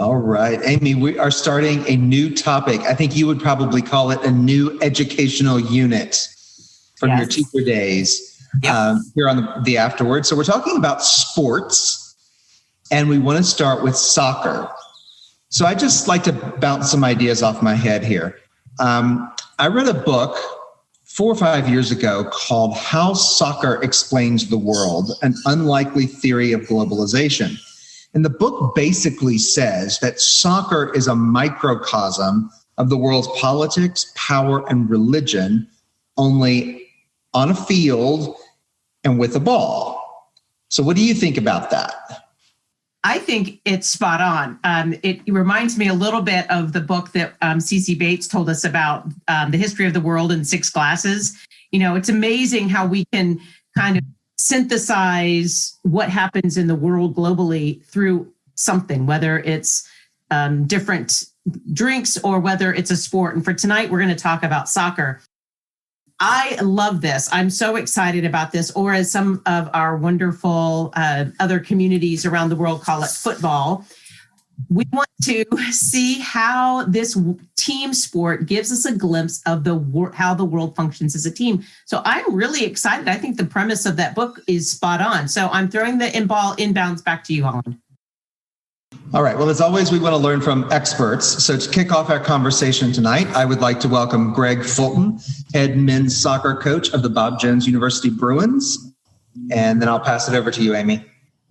All right. Amy, we are starting a new topic. I think you would probably call it a new educational unit from your teacher days here on the Afterword. So we're talking about sports, and we want to start with soccer. So I just like to bounce some ideas off my head here. I read a book 4 or 5 years ago called How Soccer Explains the World, an Unlikely Theory of Globalization. And the book basically says that soccer is a microcosm of the world's politics, power, and religion, only on a field and with a ball. So what do you think about that? I think it's spot on. It reminds me a little bit of the book that C.C. Bates told us about, the history of the world in 6 classes. You know, it's amazing how we can kind of synthesize what happens in the world globally through something, whether it's different drinks or whether it's a sport. And for tonight, we're going to talk about soccer. I love this. I'm so excited about this, or as some of our wonderful other communities around the world call it, football. We want to see how this team sport gives us a glimpse of how the world functions as a team. So I'm really excited. I think the premise of that book is spot on. So I'm throwing the ball inbounds back to you, Holland. All right. Well, as always, we want to learn from experts. So to kick off our conversation tonight, I would like to welcome Greg Fulton, head men's soccer coach of the Bob Jones University Bruins. And then I'll pass it over to you, Amy.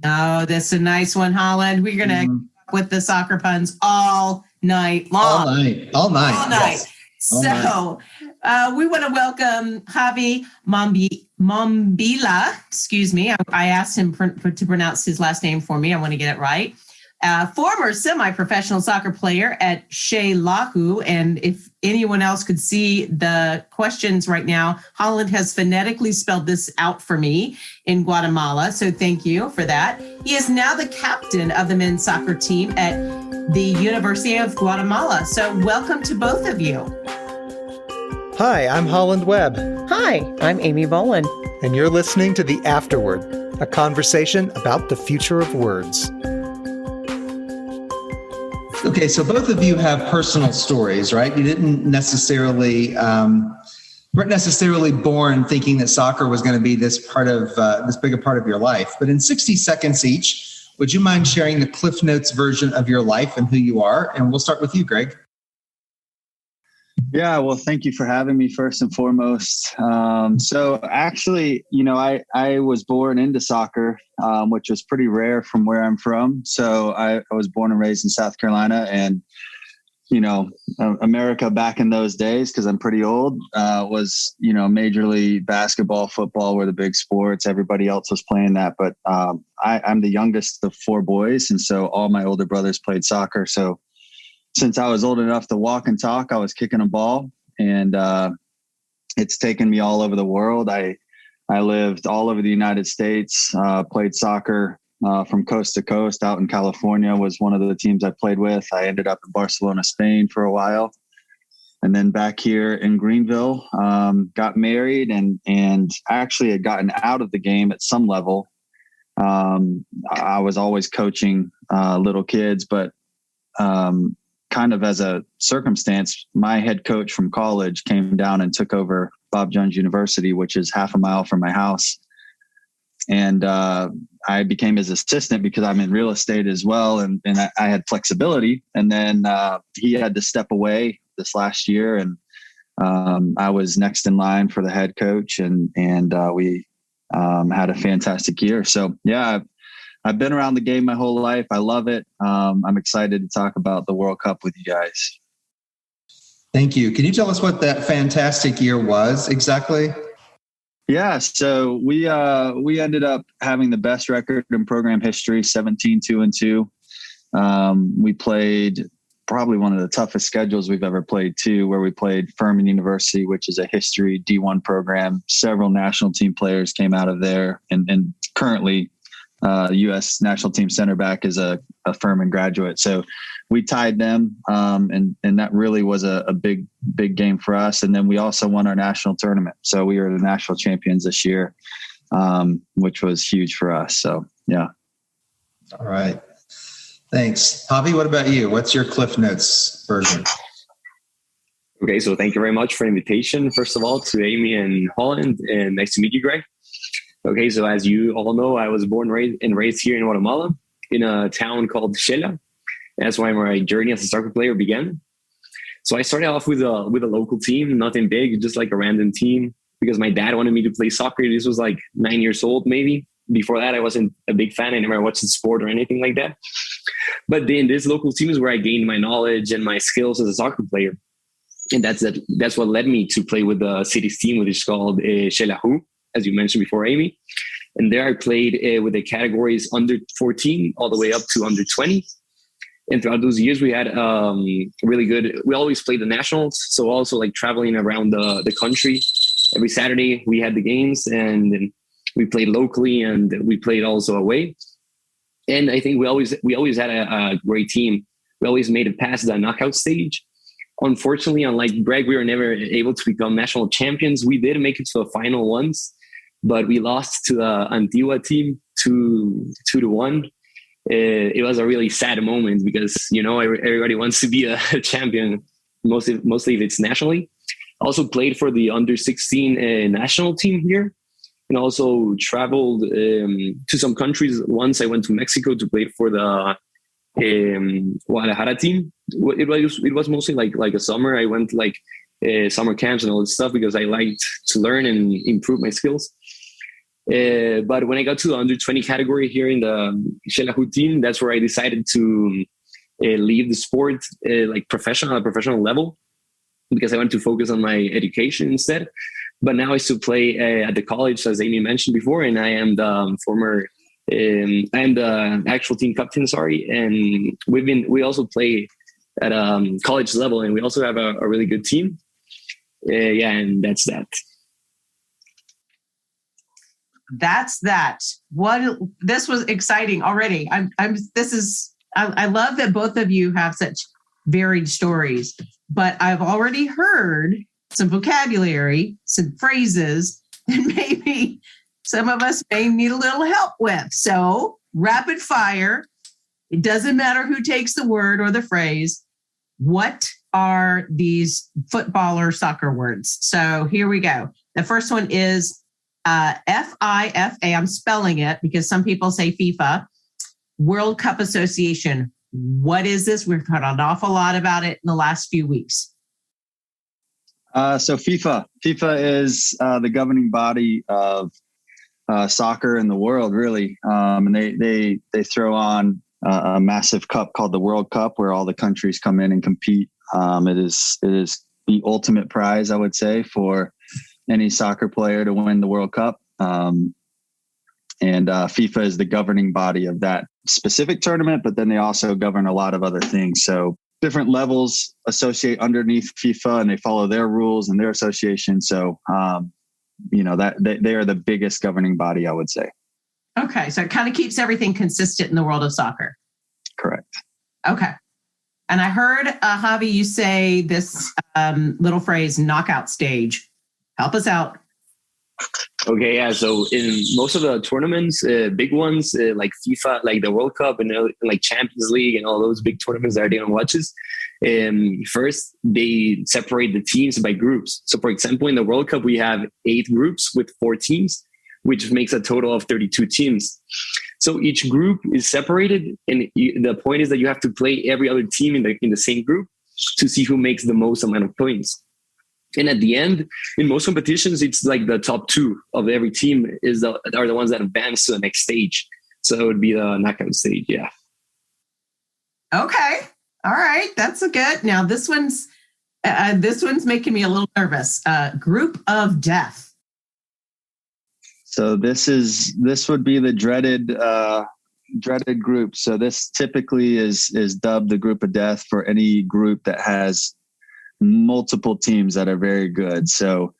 Oh, that's a nice one, Holland. We're going to with the soccer puns all night long. All night. Yes. So we want to welcome Javi Mombiela. Excuse me. I asked him to pronounce his last name for me. I want to get it right. Former semi-professional soccer player at Shea Lahu. And if anyone else could see the questions right now, Holland has phonetically spelled this out for me in Guatemala. So thank you for that. He is now the captain of the men's soccer team at the University of Guatemala. So welcome to both of you. Hi, I'm Holland Webb. Hi, I'm Amy Boland. And you're listening to The Afterword, a conversation about the future of words. Okay, so both of you have personal stories, right? You didn't necessarily weren't necessarily born thinking that soccer was going to be this big a part of your life. But in 60 seconds each, would you mind sharing the Cliff Notes version of your life and who you are? And we'll start with you, Greg. Yeah, well, thank you for having me first and foremost. So actually, I was born into soccer, which was pretty rare from where I'm from. So I was born and raised in South Carolina, and, America back in those days, because I'm pretty old, was, Major League basketball, football were the big sports. Everybody else was playing that. But I'm the youngest of 4 boys. And so all my older brothers played soccer. So since I was old enough to walk and talk, I was kicking a ball, and it's taken me all over the world. I lived all over the United States, played soccer from coast to coast. Out in California was one of the teams I played with. I ended up in Barcelona, Spain for a while. And then back here in Greenville, got married and actually had gotten out of the game at some level. I was always coaching little kids, but kind of as a circumstance, my head coach from college came down and took over Bob Jones University, which is half a mile from my house. And I became his assistant because I'm in real estate as well. And I had flexibility. And then he had to step away this last year. And I was next in line for the head coach. And we had a fantastic year. So, yeah, I've been around the game my whole life. I love it. I'm excited to talk about the World Cup with you guys. Thank you. Can you tell us what that fantastic year was exactly? Yeah, so we ended up having the best record in program history, 17-2-2. We played probably one of the toughest schedules we've ever played too, where we played Furman University, which is a history D1 program. Several national team players came out of there, and currently U.S. national team center back is a Furman graduate. So we tied them, and that really was a big game for us. And then we also won our national tournament. So we were the national champions this year, which was huge for us. So, yeah. All right. Thanks. Javi, what about you? What's your Cliff Notes version? Okay, so thank you very much for the invitation, first of all, to Amy and Holland, and nice to meet you, Greg. Okay, so as you all know, I was born and raised here in Guatemala, in a town called Xela. That's why my journey as a soccer player began. So I started off with a local team, nothing big, just like a random team, because my dad wanted me to play soccer. This was like 9 years old, maybe. Before that, I wasn't a big fan. I never watched the sport or anything like that. But then this local team is where I gained my knowledge and my skills as a soccer player. And that's what led me to play with the city's team, which is called Xela, as you mentioned before, Amy. And there I played with the categories under 14 all the way up to under 20. And throughout those years, we had really good, we always played the nationals. So also like traveling around the country. Every Saturday we had the games, and we played locally, and we played also away. And I think we always had a great team. We always made it past the knockout stage. Unfortunately, unlike Greg, we were never able to become national champions. We did make it to the final once, but we lost to the Antigua team 2-1. It was a really sad moment because, you know, everybody wants to be a champion, mostly if it's nationally. Also played for the under 16 national team here, and also traveled to some countries. Once I went to Mexico to play for the Guadalajara team. It was mostly like a summer. I went like summer camps and all this stuff because I liked to learn and improve my skills. But when I got to the under 20 category here in the Xela team, that's where I decided to leave the sport like at a professional level, because I want to focus on my education instead. But now I still play at the college, as Amy mentioned before, and I am the I am the actual team captain, and we also play at college level, and we also have a really good team. And that's that. That's that. This was exciting already. I love that both of you have such varied stories, but I've already heard some vocabulary, some phrases that maybe some of us may need a little help with. So rapid fire, it doesn't matter who takes the word or the phrase. What are these football or soccer words? So here we go. The first one is FIFA. I'm spelling it because some people say FIFA. World Cup Association. What is this? We've heard an awful lot about it in the last few weeks. So FIFA is the governing body of soccer in the world, really. And they throw on a massive cup called the World Cup, where all the countries come in and compete. It is the ultimate prize, I would say, for any soccer player to win the World Cup. And FIFA is the governing body of that specific tournament, but then they also govern a lot of other things. So different levels associate underneath FIFA, and they follow their rules and their association. So, that they are the biggest governing body, I would say. Okay. So it kind of keeps everything consistent in the world of soccer. Correct. Okay. And I heard, Javi, you say this little phrase, knockout stage. Help us out. Okay, yeah. So in most of the tournaments, big ones like FIFA, like the World Cup and like Champions League and all those big tournaments that everyone watches, first they separate the teams by groups. So for example, in the World Cup, we have 8 groups with 4 teams, which makes a total of 32 teams. So each group is separated, and the point is that you have to play every other team in the same group to see who makes the most amount of points. And at the end, in most competitions, it's like the top 2 of every team are the ones that advance to the next stage. So it would be the knockout stage. Yeah. Okay. All right. That's a good. Now this one's making me a little nervous. Group of death. So this would be the dreaded group. So this typically is dubbed the group of death for any group that has multiple teams that are very good. So,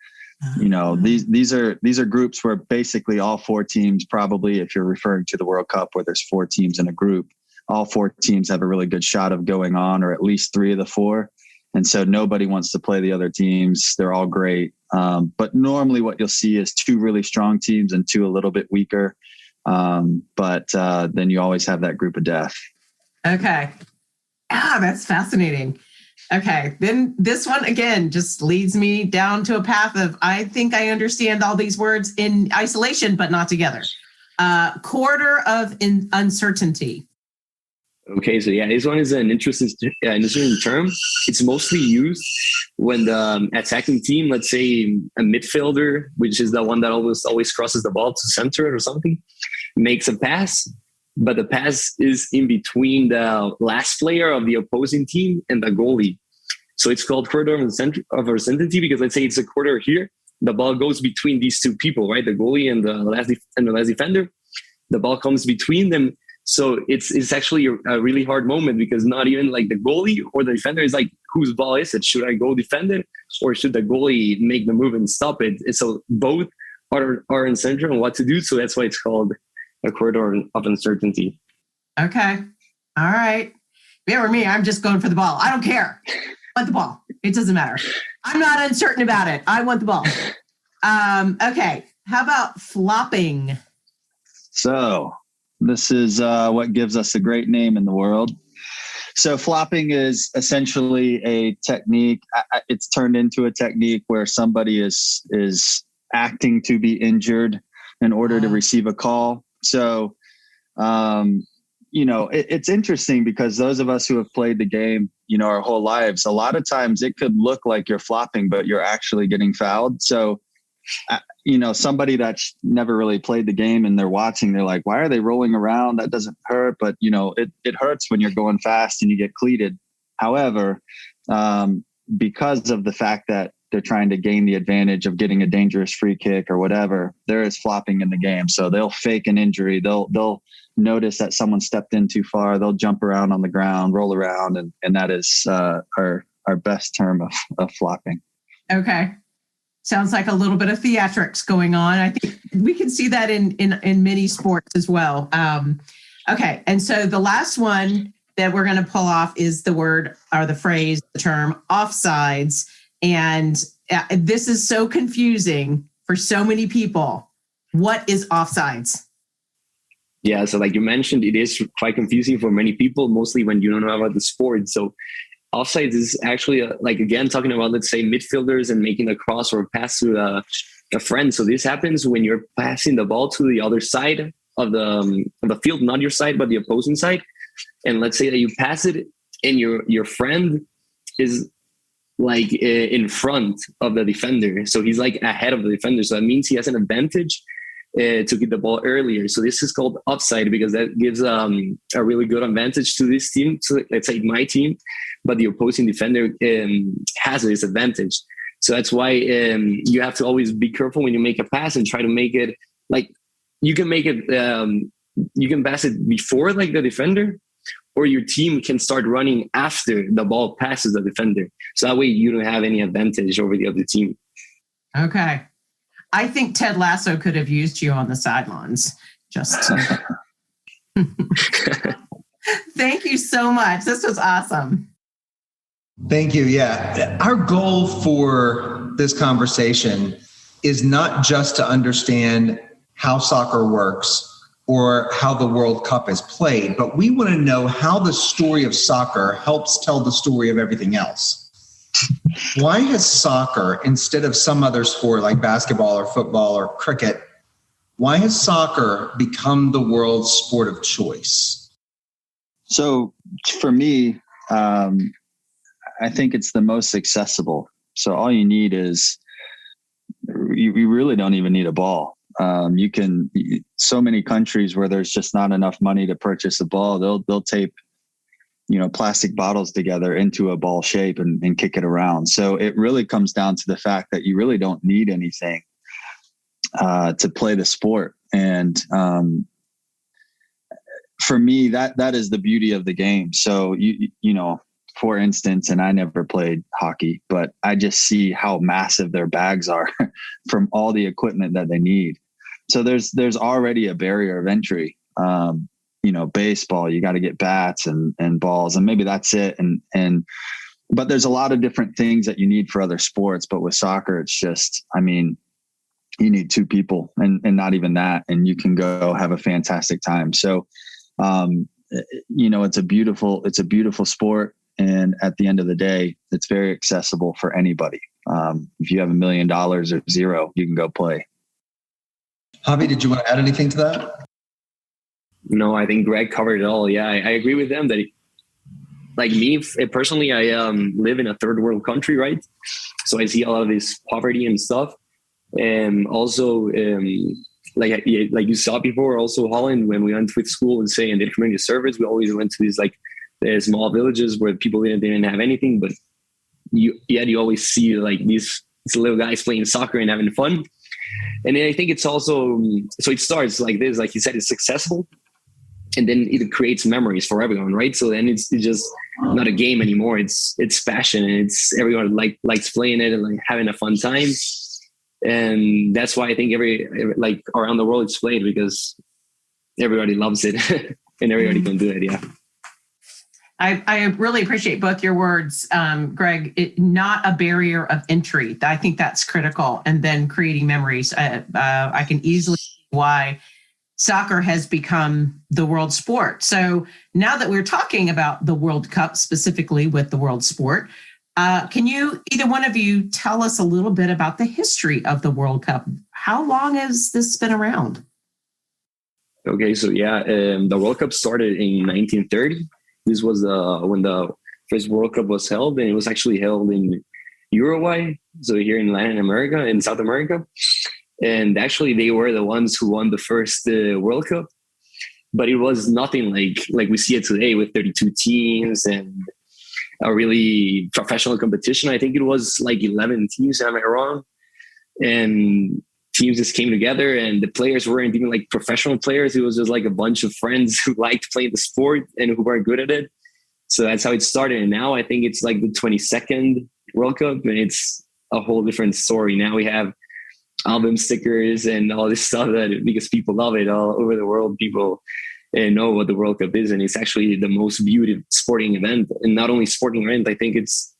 these are groups where basically all 4 teams, probably if you're referring to the World Cup where there's 4 teams in a group, all 4 teams have a really good shot of going on, or at least 3 of the 4. And so nobody wants to play the other teams. They're all great. But normally what you'll see is 2 really strong teams and 2 a little bit weaker. But then you always have that group of death. Okay. That's fascinating. Okay. Then this one again just leads me down to a path of, I think I understand all these words in isolation, but not together. Quarter of uncertainty. Okay, so yeah, this one is an interesting term. It's mostly used when the attacking team, let's say a midfielder, which is the one that always crosses the ball to center or something, makes a pass, but the pass is in between the last player of the opposing team and the goalie. So it's called quarter of uncertainty because let's say it's a quarter here, the ball goes between these two people, right? The goalie and the last defender. The ball comes between them. So it's actually a really hard moment because not even like the goalie or the defender is like, whose ball is it? Should I go defend it or should the goalie make the move and stop it? And so both are uncertain on what to do. So that's why it's called a corridor of uncertainty. Okay. All right. Yeah, for me, I'm just going for the ball. I don't care. I want the ball. It doesn't matter. I'm not uncertain about it. I want the ball. Okay. How about flopping? So this is what gives us a great name in the world. So flopping is essentially a technique. It's turned into a technique where somebody is acting to be injured in order to receive a call. So, it's interesting because those of us who have played the game, our whole lives, a lot of times it could look like you're flopping, but you're actually getting fouled. So, somebody that's never really played the game and they're watching, they're like, why are they rolling around? That doesn't hurt. But, it hurts when you're going fast and you get cleated. However, because of the fact that they're trying to gain the advantage of getting a dangerous free kick or whatever, there is flopping in the game. So they'll fake an injury. They'll notice that someone stepped in too far. They'll jump around on the ground, roll around. And that is our best term of flopping. Okay. Sounds like a little bit of theatrics going on. I think we can see that in many sports as well. Okay. And so the last one that we're going to pull off is the word or the phrase, the term offsides. And this is so confusing for so many people. What is offsides? Yeah, so like you mentioned, it is quite confusing for many people, mostly when you don't know about the sport. So offsides is actually again talking about, let's say, midfielders and making a cross or a pass to a friend. So this happens when you're passing the ball to the other side of the field, not your side, but the opposing side. And let's say that you pass it and your friend is like in front of the defender. So he's like ahead of the defender. So that means he has an advantage to get the ball earlier. So this is called offside because that gives a really good advantage to this team. So let's say my team, but the opposing defender has this advantage. So that's why you have to always be careful when you make a pass and try to make it like you can make it. You can pass it before like the defender, or your team can start running after the ball passes the defender. So that way you don't have any advantage over the other team. Okay. I think Ted Lasso could have used you on the sidelines. Just Thank you so much. This was awesome. Thank you. Yeah. Our goal for this conversation is not just to understand how soccer works or how the World Cup is played, but we want to know how the story of soccer helps tell the story of everything else. Why has soccer, instead of some other sport like basketball or football or cricket, why has soccer become the world's sport of choice? So for me, I think it's the most accessible. So all you need is, you really don't even need a ball. So many countries where there's just not enough money to purchase a ball, they'll tape, plastic bottles together into a ball shape and kick it around. So it really comes down to the fact that you really don't need anything to play the sport. And for me, that is the beauty of the game. So for instance, and I never played hockey, but I just see how massive their bags are from all the equipment that they need. So there's already a barrier of entry. Baseball, you got to get bats and balls, and maybe that's it. But there's a lot of different things that you need for other sports. But with soccer, it's just, you need two people and not even that, and you can go have a fantastic time. So it's a beautiful sport. And at the end of the day, it's very accessible for anybody. If you have $1 million or zero, you can go play. Javi, did you want to add anything to that? No, I think Greg covered it all. Yeah, I agree with them that, like me personally, I live in a third world country, right? So I see a lot of this poverty and stuff. And also, like you saw before, also Holland, when we went with school and say and did community service, we always went to these like small villages where people didn't have anything, but you always see like these little guys playing soccer and having fun. And then I think it's also, so it starts like this, like you said, it's successful, and then it creates memories for everyone, right? So then it's just not a game anymore. It's passion, and it's everyone likes playing it and like having a fun time. And that's why I think every like around the world it's played, because everybody loves it and everybody can do it. Yeah. I really appreciate both your words, Greg. Not a barrier of entry. I think that's critical. And then creating memories. I can easily see why soccer has become the world sport. So now that we're talking about the World Cup, specifically with the world sport, can you, either one of you, tell us a little bit about the history of the World Cup? How long has this been around? Okay, so the World Cup started in 1930. This was when the first World Cup was held, and it was actually held in Uruguay, so here in Latin America and South America. And actually, they were the ones who won the first World Cup. But it was nothing like we see it today with 32 teams and a really professional competition. I think it was like 11 teams, am I wrong? And teams just came together, and the players weren't even like professional players. It was just like a bunch of friends who liked playing the sport and who were good at it. So that's how it started. And now I think it's like the 22nd World Cup, and it's a whole different story. Now we have album stickers and all this stuff because people love it all over the world. People know what the World Cup is, and it's actually the most viewed sporting event. And not only sporting event, I think it's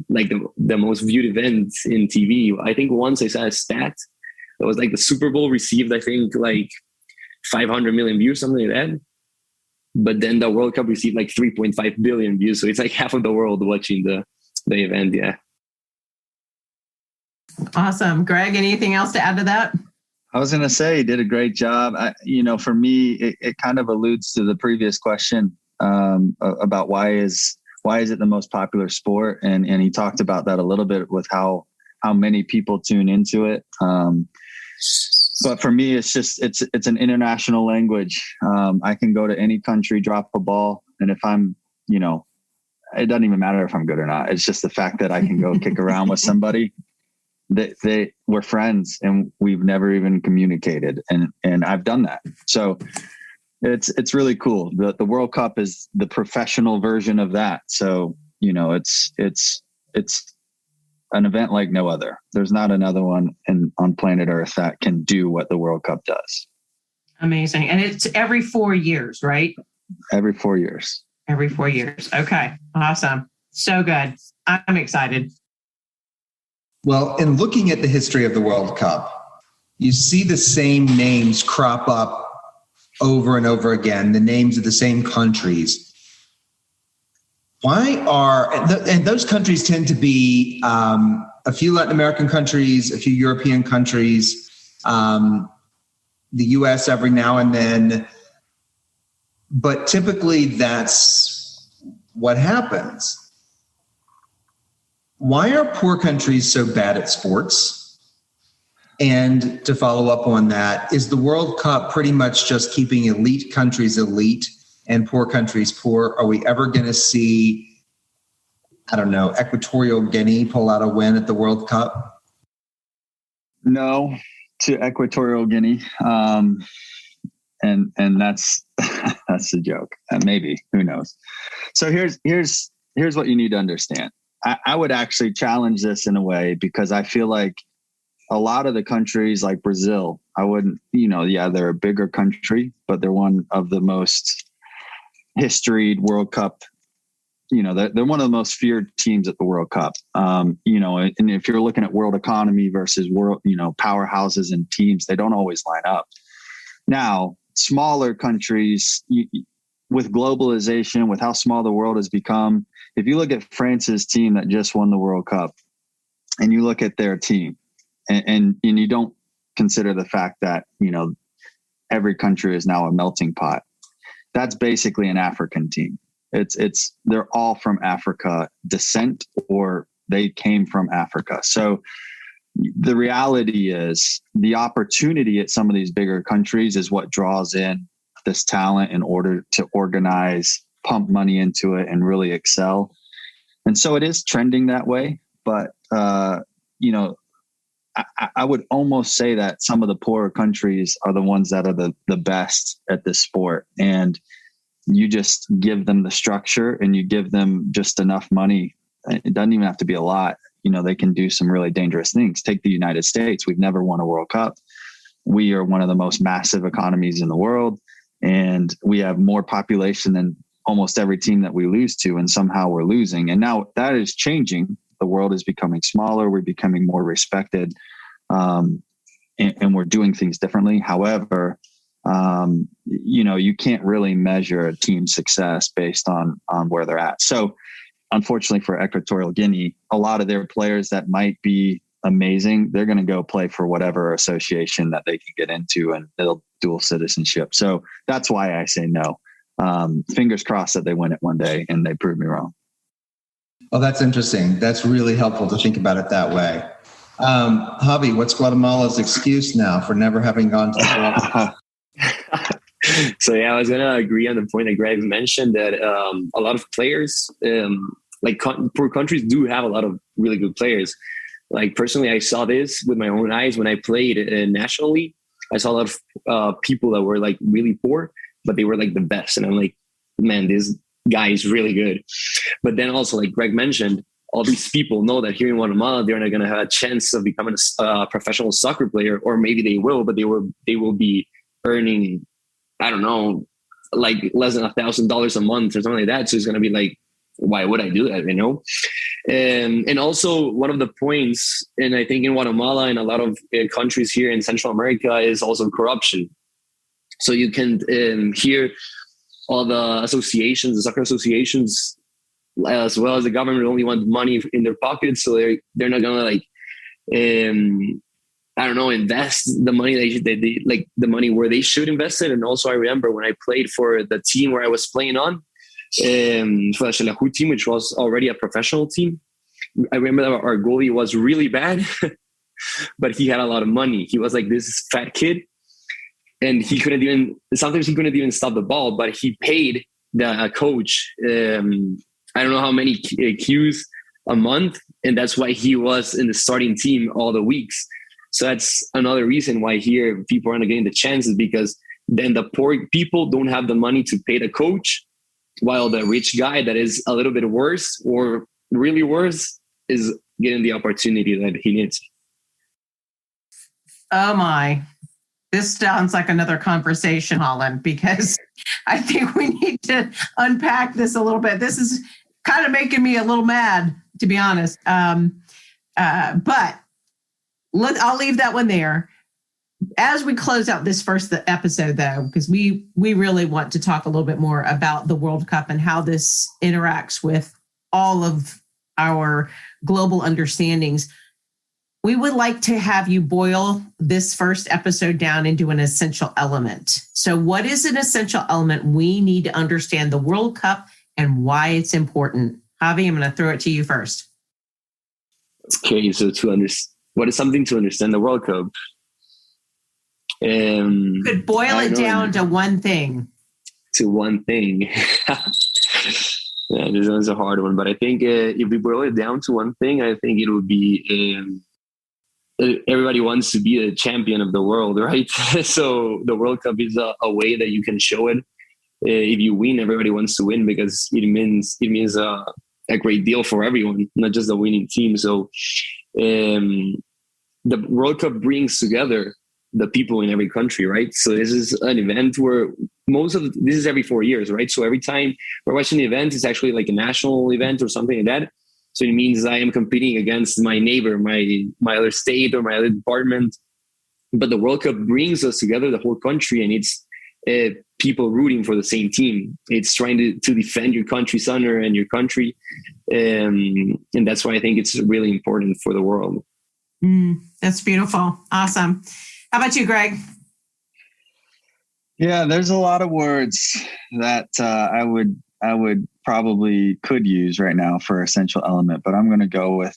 like the most viewed event in TV. I think once I saw a stat that was like the Super Bowl received, I think, like 500 million views, something like that. But then the World Cup received like 3.5 billion views. So it's like half of the world watching the event. Yeah. Awesome. Greg, anything else to add to that? I was going to say, he did a great job. For me, it kind of alludes to the previous question about why is it the most popular sport? And he talked about that a little bit with how many people tune into it. But for me, it's an international language. I can go to any country, drop a ball, and if I'm, it doesn't even matter if I'm good or not. It's just the fact that I can go kick around with somebody. We're friends, and we've never even communicated, and I've done that. So it's really cool. The World Cup is the professional version of that. So it's an event like no other. There's not another one on planet Earth that can do what the World Cup does. Amazing. And it's every 4 years, right? Every 4 years. Every 4 years. Okay. Awesome. So good. I'm excited. Well, in looking at the history of the World Cup, you see the same names crop up over and over again, the names of the same countries. And those countries tend to be a few Latin American countries, a few European countries, the US every now and then. But typically that's what happens. Why are poor countries so bad at sports? And to follow up on that, is the World Cup pretty much just keeping elite countries elite and poor countries poor? Are we ever going to see, I don't know, Equatorial Guinea pull out a win at the World Cup? No, to Equatorial Guinea. And that's that's the joke. Maybe, who knows? So here's what you need to understand. I would actually challenge this in a way, because I feel like a lot of the countries like Brazil, I wouldn't, they're a bigger country, but they're one of the most historied World Cup. They're one of the most feared teams at the World Cup. And if you're looking at world economy versus world, powerhouses and teams, they don't always line up. Now, smaller countries, with globalization, with how small the world has become, if you look at France's team that just won the World Cup and you look at their team and you don't consider the fact that, every country is now a melting pot. That's basically an African team. They're all from Africa descent, or they came from Africa. So the reality is the opportunity at some of these bigger countries is what draws in this talent in order to organize, pump money into it, and really excel. And so it is trending that way. But, I would almost say that some of the poorer countries are the ones that are the best at this sport. And you just give them the structure and you give them just enough money. It doesn't even have to be a lot. They can do some really dangerous things. Take the United States. We've never won a World Cup. We are one of the most massive economies in the world. And we have more population than almost every team that we lose to. And somehow we're losing. And now that is changing. The world is becoming smaller. We're becoming more respected. And we're doing things differently. However, you can't really measure a team's success based on where they're at. So unfortunately for Equatorial Guinea, a lot of their players that might be amazing, they're going to go play for whatever association that they can get into, and they'll dual citizenship. So that's why I say no. Fingers crossed that they win it one day and they prove me wrong. Oh, that's interesting. That's really helpful to think about it that way. Javi, what's Guatemala's excuse now for never having gone to the World Cup? So yeah, I was going to agree on the point that Greg mentioned that a lot of players, poor countries do have a lot of really good players. Like personally, I saw this with my own eyes when I played nationally. I saw a lot of people that were like really poor, but they were like the best. And I'm like, man, this guy is really good. But then also, like Greg mentioned, all these people know that here in Guatemala, they're not going to have a chance of becoming a professional soccer player, or maybe they will, but they will be earning, I don't know, like less than $1,000 a month or something like that. So it's going to be like, why would I do that? And also one of the points, and I think in Guatemala and a lot of countries here in Central America, is also corruption. So you can hear all the associations, the soccer associations, as well as the government, only want money in their pockets. So they're not going to invest the money they like the money where they should invest it. And also I remember when I played for the team where I was playing on, for the Xelajú team, which was already a professional team. I remember that our goalie was really bad, but he had a lot of money. He was like this fat kid, and sometimes he couldn't even stop the ball, but he paid the coach, I don't know how many Qs a month. And that's why he was in the starting team all the weeks. So that's another reason why here people are not getting the chances, because then the poor people don't have the money to pay the coach, while the rich guy that is a little bit worse or really worse is getting the opportunity that he needs. Oh my. This sounds like another conversation, Holland, because I think we need to unpack this a little bit. This is kind of making me a little mad, to be honest. But I'll leave that one there. As we close out this first episode, though, because we really want to talk a little bit more about the World Cup and how this interacts with all of our global understandings, we would like to have you boil this first episode down into an essential element. So what is an essential element we need to understand the World Cup and why it's important? Javi, I'm going to throw it to you first. Okay, so what is something to understand the World Cup? You could boil it down to one thing. To one thing. Yeah, this one's a hard one, but I think if we boil it down to one thing, I think it would be everybody wants to be a champion of the world, right? So the World Cup is a way that you can show it. If you win, everybody wants to win because it means a great deal for everyone, not just the winning team. So the World Cup brings together the people in every country, right? So this is an event where this is every 4 years, right? So every time we're watching the event, it's actually like a national event or something like that. So it means I am competing against my neighbor, my other state or my other department. But the World Cup brings us together, the whole country, and it's people rooting for the same team. It's trying to defend your country's honor and your country. And that's why I think it's really important for the world. That's beautiful. Awesome. How about you, Greg? Yeah, there's a lot of words that I would probably could use right now for essential element, but I'm going to go with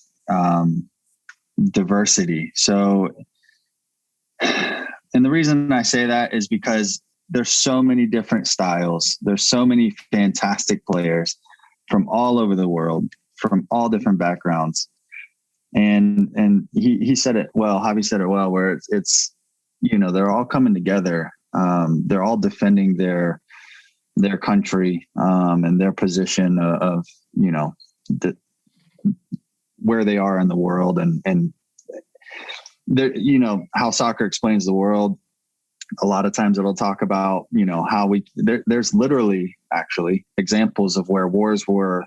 diversity. So, and the reason I say that is because there's so many different styles. There's so many fantastic players from all over the world, from all different backgrounds. And he said it well, Javi said it well, where it's they're all coming together. They're all defending their country and their position of where they are in the world, and how soccer explains the world. A lot of times it'll talk about how there's literally actually examples of where wars were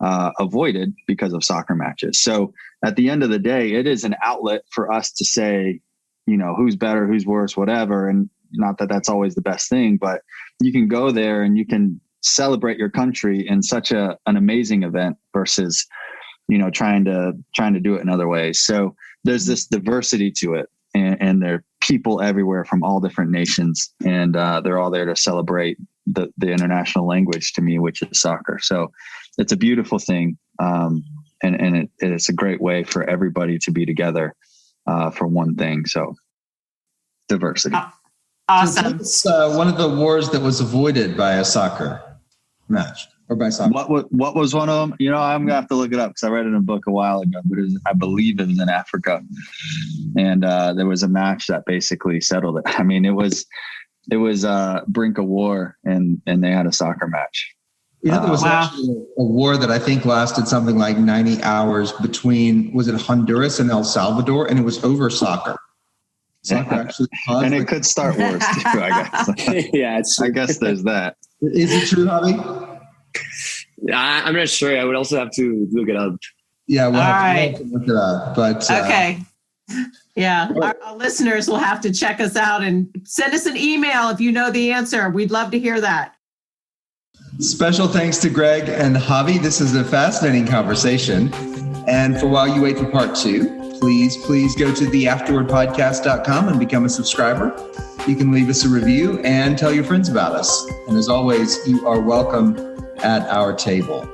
avoided because of soccer matches. So at the end of the day, it is an outlet for us to say, who's better, who's worse, whatever. And not that that's always the best thing, but you can go there and you can celebrate your country in such an amazing event versus, trying to do it in other ways. So there's this diversity to it, and there are people everywhere from all different nations, and they're all there to celebrate the international language to me, which is soccer. So it's a beautiful thing. And it's a great way for everybody to be together for one thing. So diversity. Awesome. So it's one of the wars that was avoided by a soccer match or by soccer. What was one of them? I'm gonna have to look it up because I read it in a book a while ago, but I believe it was in Africa, and there was a match that basically settled it. I mean, it was brink of war, and they had a soccer match. There was actually a war that I think lasted something like 90 hours between, was it Honduras and El Salvador? And it was over soccer. Soccer actually caused and it could start wars too, I guess. Yeah, I guess there's that. Is it true, Javi? I'm not sure. I would also have to look it up. Yeah, we'll have to look it up. But okay. Yeah, our listeners will have to check us out and send us an email if you know the answer. We'd love to hear that. Special thanks to Greg and Javi. This is a fascinating conversation. And for while you wait for part 2, please go to theafterwordpodcast.com and become a subscriber. You can leave us a review and tell your friends about us. And as always, you are welcome at our table.